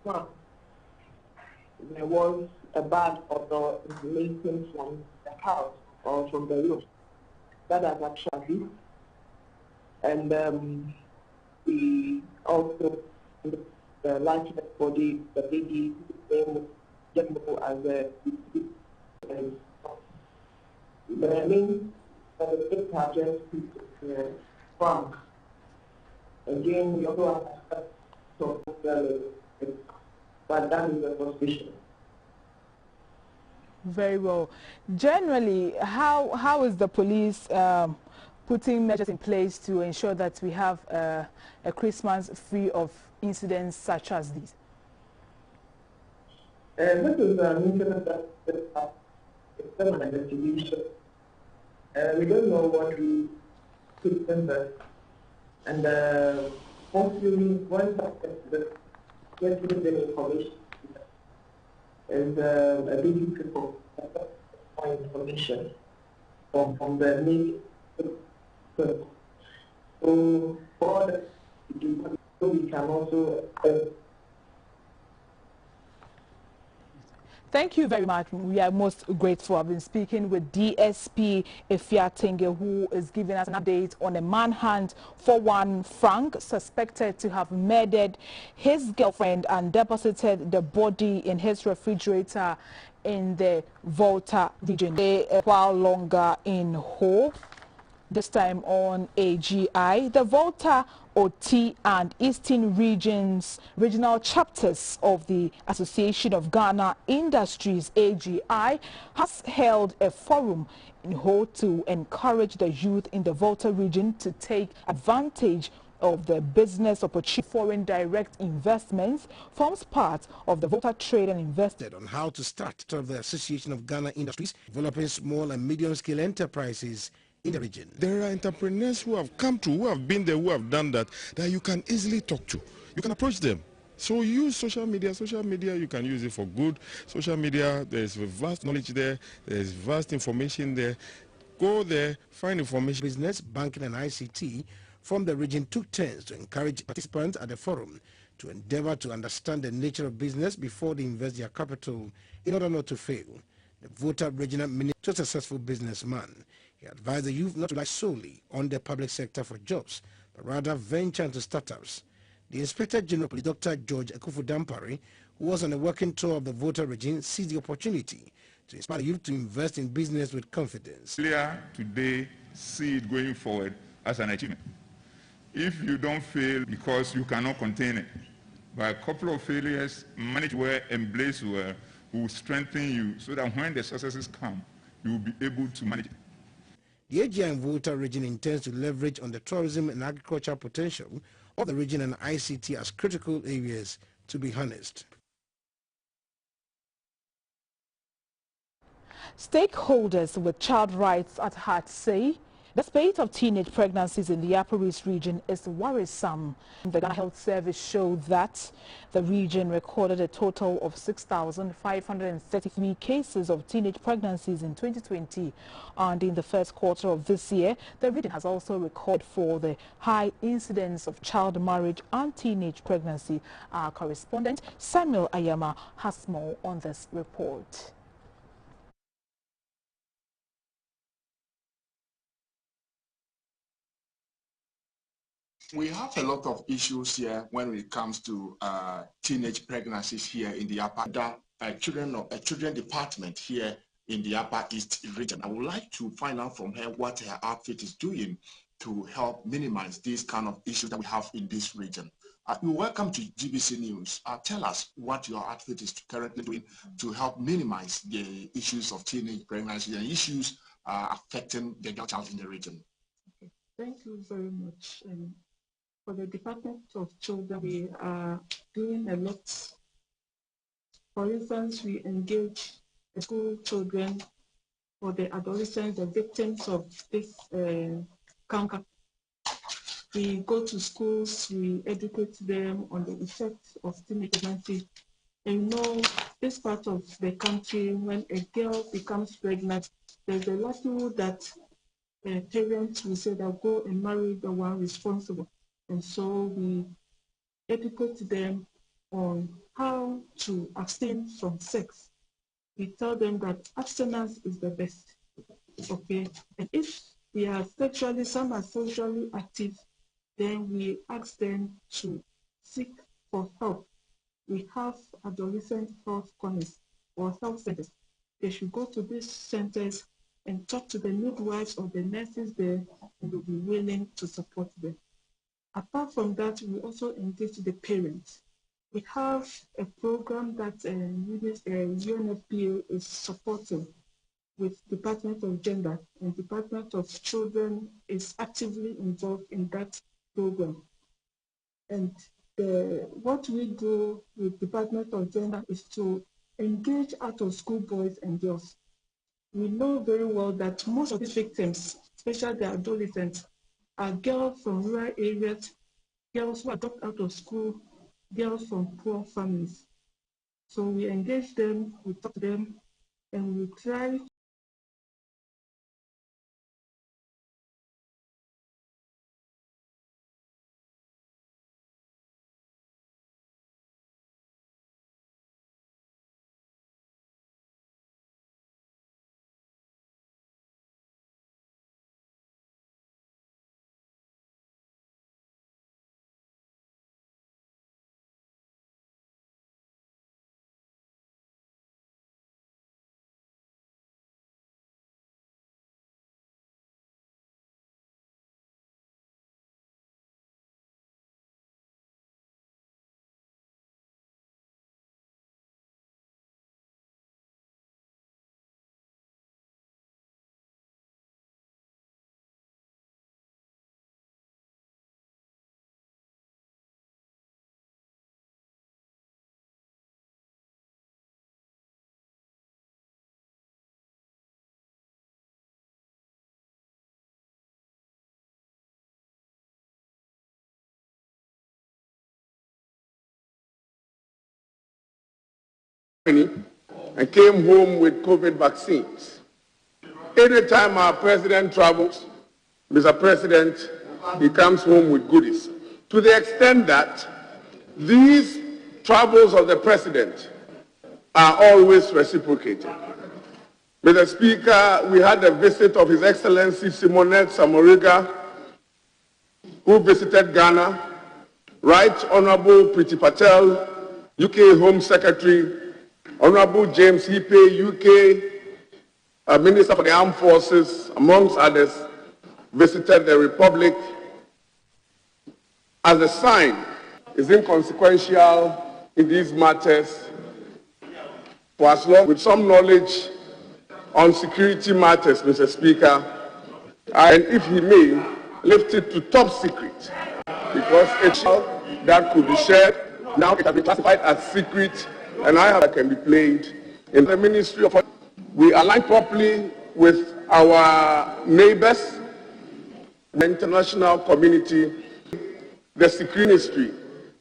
Now, there was a bad odor emanating from the house or from the room. That has attracted, and we also the likeness body, the baby, just as the main the target is Frank. Again, we also have but that is the suspicion. Very well. Generally, how is the police putting measures in place to ensure that we have a Christmas free of incidents such as these? This is an incident that it's an investigation. We don't know what we could invest. And hopefully, once the information is a big difficult information from the media. So for that, we can also Thank you very much. We are most grateful. I've been speaking with DSP Efiatenge, who is giving us an update on a manhunt for one Frank, suspected to have murdered his girlfriend and deposited the body in his refrigerator in the Volta region. A while longer in Ho, this time on AGI. The Volta, OT and Eastern regional chapters of the Association of Ghana Industries, AGI, has held a forum in Ho to encourage the youth in the Volta region to take advantage of the business opportunity. Foreign direct investments forms part of the Volta Trade and Investment on how to start of the Association of Ghana Industries, developing small and medium-scale enterprises in the region. There are entrepreneurs who have come to, who have been there, who have done that you can easily talk to. You can approach them. So use social media. Social media, you can use it for good. Social media, there's vast knowledge there. There's vast information there. Go there, find information. Business, banking and ICT from the region took turns to encourage participants at the forum to endeavor to understand the nature of business before they invest their capital in order not to fail. The Volta regional minister, a successful businessman, he advised the youth not to rely solely on the public sector for jobs, but rather venture into startups. The Inspector General, Dr. George Ekufu-Dampare, who was on a working tour of the Volta region, seized the opportunity to inspire the youth to invest in business with confidence. Clear today, see it going forward as an achievement. If you don't fail because you cannot contain it, by a couple of failures, manage well, embrace well, will strengthen you so that when the successes come, you will be able to manage it. The AGI and Volta region intends to leverage on the tourism and agricultural potential of the region and ICT as critical areas to be harnessed. Stakeholders with child rights at heart say the spate of teenage pregnancies in the Upper East region is worrisome. The Ghana Health Service showed that the region recorded a total of 6,533 cases of teenage pregnancies in 2020. And in the first quarter of this year, the region has also recorded for the high incidence of child marriage and teenage pregnancy. Our correspondent Samuel Ayama has more on this report. We have a lot of issues here when it comes to teenage pregnancies here in the Upper children department here in the Upper East region. I would like to find out from her what her outfit is doing to help minimize these kind of issues that we have in this region. You're welcome to GBC News. Tell us what your outfit is currently doing to help minimize the issues of teenage pregnancy and issues affecting the young child in the region. Okay. Thank you very much. For the Department of Children, we are doing a lot. For instance, we engage the school children or the adolescents, the victims of this cancer. We go to schools, we educate them on the effects of teenage pregnancy. And you know, this part of the country, when a girl becomes pregnant, there's a likelihood that parents will say that go and marry the one responsible. And so we educate them on how to abstain from sex. We tell them that abstinence is the best. Okay, and if some are sexually active, then we ask them to seek for help. We have adolescent health corners or health centers. They should go to these centers and talk to the midwives or the nurses there, and will be willing to support them. Apart from that, we also engage the parents. We have a program that UNFPA is supporting with Department of Gender, and Department of Children is actively involved in that program. And what we do with Department of Gender is to engage out-of-school boys and girls. We know very well that most of these victims, especially the adolescents, are girls from rural areas, girls who are dropped out of school, girls from poor families. So we engage them, we talk to them, and we try and came home with COVID vaccines. Anytime our president travels, Mr. President, he comes home with goodies. To the extent that these travels of the president are always reciprocated. Mr. Speaker, we had a visit of His Excellency Simonette Samoriga, who visited Ghana, Right Honorable Priti Patel, UK Home Secretary, Honorable James Hepe, UK Minister for the Armed Forces, amongst others, visited the Republic. As a sign, is inconsequential in these matters, for as long with some knowledge on security matters, Mr. Speaker, and if he may, lift it to top secret, because it's that could be shared. Now it has been classified as secret, and I have that can be played in the Ministry of. We align properly with our neighbors, the international community, the security ministry,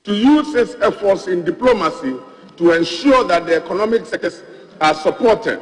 to use its efforts in diplomacy to ensure that the economic sectors are supported